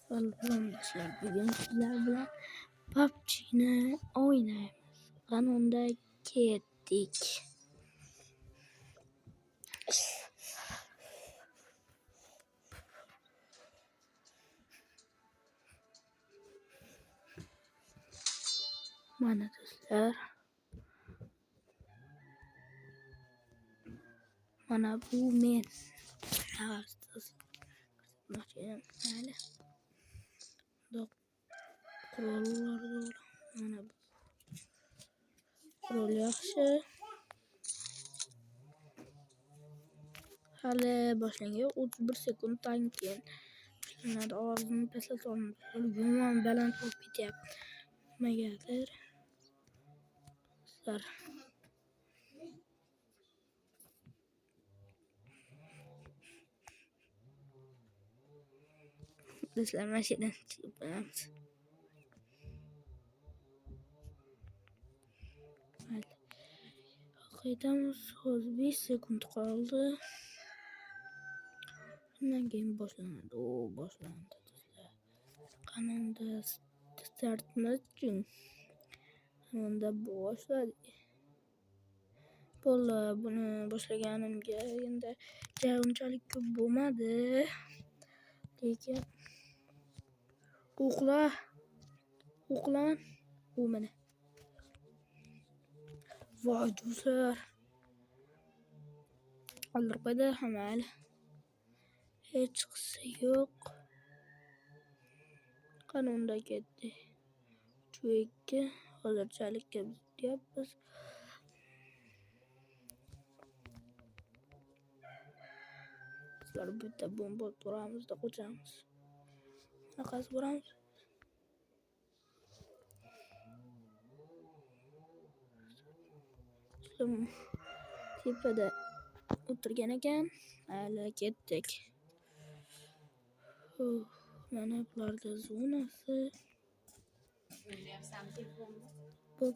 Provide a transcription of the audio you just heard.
Alhamdulillah, bugun sizlar bilan PUBG'ni o'ynaymiz. Qanunda ketdik. Mana do'stlar, mana bu men. Mayli. Qurollar mana bu qurol yaxshi. Hali boshlangan 31 sekunddan keyin boshlanadi. Ovozini paslatolmadim. Yomon baland bo'lib ketyapti. Nimagadir? Do'stlar, mashinadan chiqib boramiz. Qaytamiz. Hozir 5 sekund qoldi. Shundan keyin boshlanadi. Boshlandi do'stlar. Qanunda startimiz uchun qanunda boshladik. Buni boshlaganimga endi unchalik ko'p bo'lmadi. Lekin o'qlan u mana. Voy do'stlar. Oldirib qo'ydi mayli. Hech qissa yo'q. Qanunda ketdi. 2 hozirchalikka deyapmiz. Sizlar bitta bomba turamizda qo'chamiz. Qanaqasi boramiz? Tepada o'tirgan ekan. Hali ketdik. Mana bularda zonasi. Bu